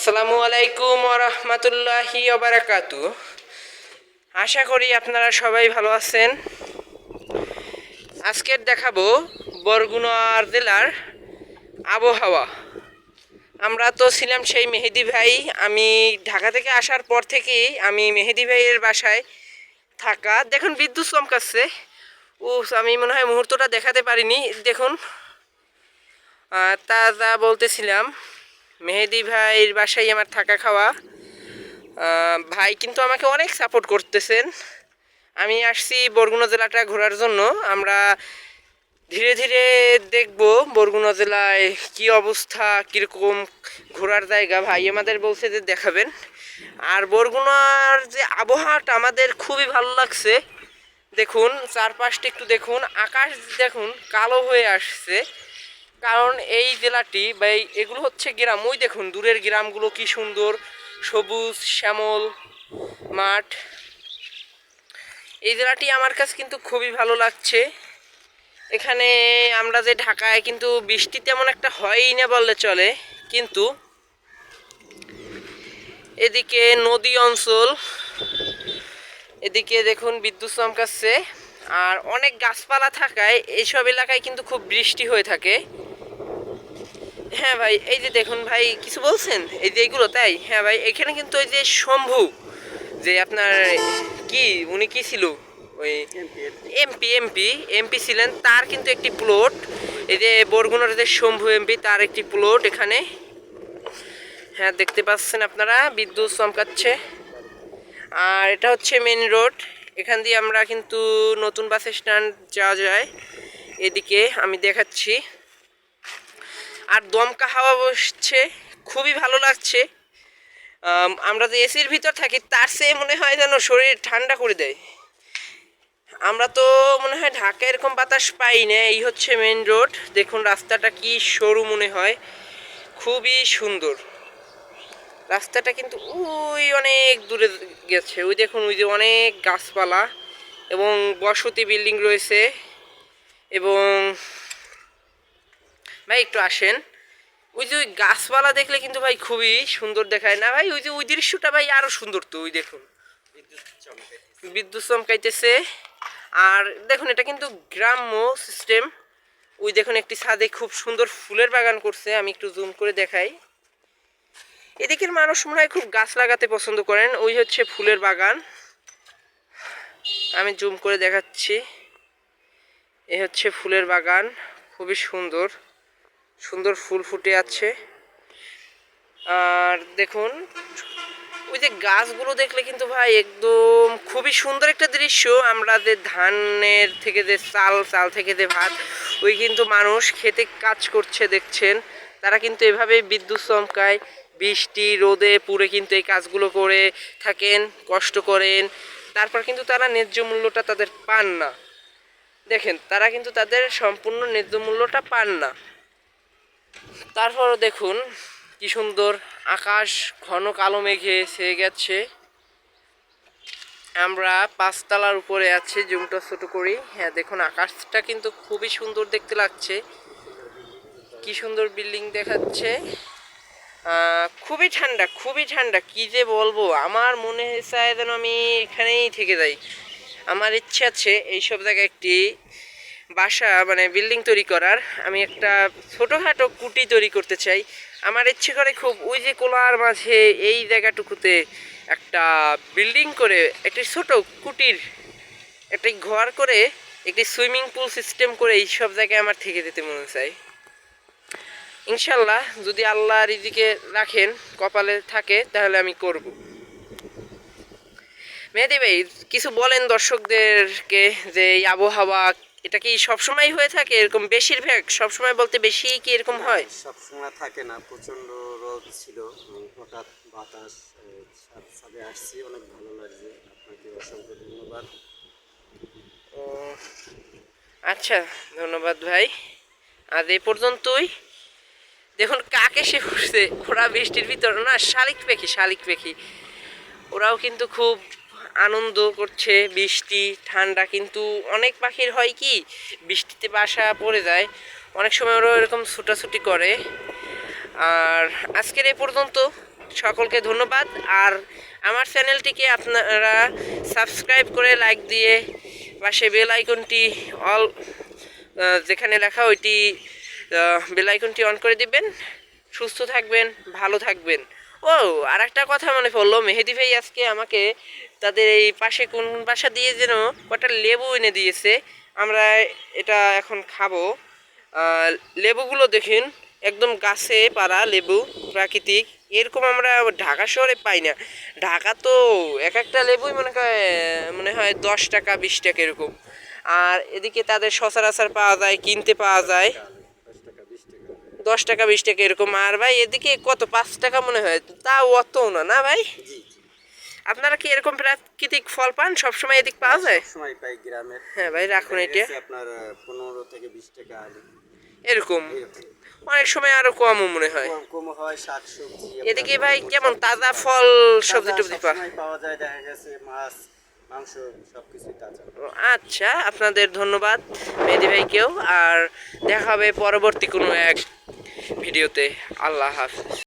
আসসালামু আলাইকুম ওয়া রাহমাতুল্লাহি ওয়া বারাকাতুহু। আশা করি আপনারা সবাই ভালো আছেন। আজকের দেখাবো বরগুনা জেলার আবহাওয়া। আমরা তো ছিলাম সেই মেহেদি ভাই। আমি ঢাকা থেকে আসার পর থেকেই আমি মেহেদি ভাইয়ের বাসায় থাকা। দেখুন বিদ্যুৎ চমকাচ্ছে। আমি মনে হয় মুহূর্তটা দেখাতে পারিনি। দেখুন তা যা বলতেছিলাম, মেহেদি ভাইয়ের বাসায় আমার থাকা খাওয়া। ভাই কিন্তু আমাকে অনেক সাপোর্ট করতেছেন। আমি আসছি বরগুনা জেলাটা ঘোরার জন্য। আমরা ধীরে ধীরে দেখব বরগুনা জেলায় কি অবস্থা, কীরকম ঘোরার জায়গা। ভাই আমাদের বলছে যে দেখাবেন। আর বরগুনার যে আবহাওয়াটা আমাদের খুবই ভালো লাগছে। দেখুন চারপাশটা একটু দেখুন, আকাশ দেখুন কালো হয়ে আসছে। কারণ এই জেলাটি বা এগুলো হচ্ছে গ্রাম। ওই দেখুন দূরের গ্রামগুলো কি সুন্দর, সবুজ শ্যামল মাঠ। এই জেলাটি আমার কাছে কিন্তু খুবই ভালো লাগছে। এখানে আমরা যে ঢাকায় কিন্তু বৃষ্টি তেমন একটা হয়ই না বললে চলে, কিন্তু এদিকে নদী অঞ্চল, এদিকে দেখুন বিদ্যুৎ চমকাচ্ছে। আর অনেক গাছপালা থাকায় এইসব এলাকায় কিন্তু খুব বৃষ্টি হয়ে থাকে। হ্যাঁ ভাই, এই যে দেখুন ভাই কিছু বলছেন, এই যে এইগুলো তাই। হ্যাঁ ভাই, এখানে কিন্তু ওই যে শম্ভু, যে আপনার কি উনি কি ছিল, ওই এমপি ছিলেন, তার কিন্তু একটি প্লট, এই যে বরগুনার যে শম্ভু এমপি তার একটি প্লট এখানে। হ্যাঁ দেখতে পাচ্ছেন আপনারা বিদ্যুৎ চমকাচ্ছে। আর এটা হচ্ছে মেন রোড। এখান দিয়ে আমরা কিন্তু নতুন বাস স্ট্যান্ড যাওয়া যায়। এদিকে আমি দেখাচ্ছি। আর দমকা হাওয়া বসছে, খুবই ভালো লাগছে। আমরা যে এসির ভিতর থাকি তার চেয়ে মনে হয় যেন শরীর ঠান্ডা করে দেয়। আমরা তো মনে হয় ঢাকা এরকম বাতাস পাই না। এই হচ্ছে মেন রোড। দেখুন রাস্তাটা কি সরু মনে হয়, খুবই সুন্দর রাস্তাটা। কিন্তু ওই অনেক দূরে গেছে, ওই দেখুন ওই যে অনেক গাছপালা এবং বসতি বিল্ডিং রয়েছে। এবং ভাই একটু আসেন, ওই যে ওই গাছপালা দেখলে কিন্তু ভাই খুবই সুন্দর দেখায় না ভাই? ওই যে ওই দৃশ্যটা ভাই আরো সুন্দর। তো ওই দেখুন বিদ্যুৎ চমকাইতেছে। আর দেখুন এটা কিন্তু গ্রাম্য সিস্টেম। ওই দেখুন একটি ছাদে খুব সুন্দর ফুলের বাগান করছে। আমি একটু জুম করে দেখাই। এদিকের মানুষ মনে হয় খুব গাছ লাগাতে পছন্দ করেন। ওই হচ্ছে ফুলের বাগান, আমি জুম করে দেখাচ্ছি। এই হচ্ছে ফুলের বাগান, খুবই সুন্দর সুন্দর ফুল ফুটে আছে। আর দেখুন ওই যে গাছগুলো দেখলে কিন্তু ভাই একদম খুবই সুন্দর একটা দৃশ্য। আমরা যে ধানের থেকে যে চাল থেকে যে ভাত, ওই কিন্তু মানুষ খেতে কাজ করছে দেখছেন। তারা কিন্তু এভাবে বিদ্যুৎ চমকায় বৃষ্টি রোদে পুড়ে কিন্তু এই কাজগুলো করে থাকেন, কষ্ট করেন। তারপর কিন্তু তারা ন্যায্য মূল্যটা তাদের পান না। দেখেন তারা কিন্তু তাদের সম্পূর্ণ ন্যায্য মূল্যটা পান না। তারপরও দেখুন কি সুন্দর আকাশ, ঘন কালো মেঘে ছেয়ে গেছে। আমরা পাঁচতলার উপরে আছি, জুমটা ছোট করি। হ্যাঁ দেখুন আকাশটা কিন্তু খুবই সুন্দর দেখতে লাগছে, কি সুন্দর বিল্ডিং দেখাচ্ছে। খুবই ঠান্ডা, খুবই ঠান্ডা, কি যে বলবো। আমার মনে চায় যেন আমি এখানেই থেকে যাই। আমার ইচ্ছে আছে এইসব জায়গায় একটি বাসা মানে বিল্ডিং তৈরি করার। আমি একটা ছোটোখাটো কুটি তৈরি করতে চাই। আমার ইচ্ছে করে খুব ওই যে কোলার মাঝে এই জায়গাটুকুতে একটা বিল্ডিং করে একটি ছোট কুটির একটি ঘর করে একটি সুইমিং পুল সিস্টেম করে এইসব জায়গায় আমার থেকে যেতে মনে চাই। ইনশাল্লাহ যদি আল্লাহ রিজিকে রাখেন, কপালে থাকে, তাহলে আমি করব। মেহেদি ভাই কিছু বলেন দর্শকদেরকে যে এই আবহাওয়া এটা কি সবসময় হয়ে থাকে এরকম? বেশিরভাগ সবসময় বলতে বেশি কি এরকম হয়? সবসময় থাকে না, প্রচণ্ড রোদ ছিল, হঠাৎ বাতাস, ছাদে আসছি, অনেক ভালো লাগছে। আপনাকে অসংখ্য ধন্যবাদ। ও আচ্ছা, ধন্যবাদ ভাই। আজ এই পর্যন্তই। দেখুন কাক এসে পড়ছে, ওরা বৃষ্টির ভিতর না, শালিক পাখি ওরাও কিন্তু খুব আনন্দ করছে। বৃষ্টি ঠান্ডা, কিন্তু অনেক পাখির হয় কি বৃষ্টিতে বাসা পড়ে যায়, অনেক সময় ওরা এরকম ছুটাছুটি করে। আর আজকের এই পর্যন্ত, সকলকে ধন্যবাদ। আর আমার চ্যানেলটিকে আপনারা সাবস্ক্রাইব করে লাইক দিয়ে পাশে বেল আইকনটি অল যেখানে লেখা ওইটি বেল আইকনটি অন করে দিবেন। সুস্থ থাকবেন, ভালো থাকবেন। ও আর একটা কথা মনে পড়লো, মেহেদি ভাই আজকে আমাকে তাদের এই পাশে কোন বাসা দিয়ে যেন কটা লেবু এনে দিয়েছে। আমরা এটা এখন খাবো। লেবুগুলো দেখেন একদম গাছে পাড়া লেবু, প্রাকৃতিক। এরকম আমরা ঢাকা শহরে পাই না। ঢাকা তো এক একটা লেবুই মনে হয় 10 টাকা 20 টাকা এরকম। আর এদিকে তাদের সচরাচর পাওয়া যায়, কিনতে পাওয়া যায় 10 টাকা 20 টাকা এরকম। আর ভাই এদিকে কত 5 টাকা মনে হয়, তাও অত না, না ভাই? জি জি। আপনারা কি এরকম প্রাকৃতিক ফল পান সবসময় এদিক পাওয়া যায়? সময় পাই গ্রামের। হ্যাঁ ভাই, রাখুন এটা। আপনার 15 থেকে 20 টাকা আলু এরকম এরকম। অনেক সময় আরো কমও মনে হয়। কম হয় শাকসবজি। এদিকে ভাই কেমন তাজা ফল সবজি টবজি পাওয়া যায়, দেখা গেছে মাছ মাংস সবকিছুই তাজা। আচ্ছা, আপনাদের ধন্যবাদ মেহেদি ভাইকেও। আর দেখা হবে পরবর্তী কোনো এক ভিডিওতে। আল্লাহ হাফেজ।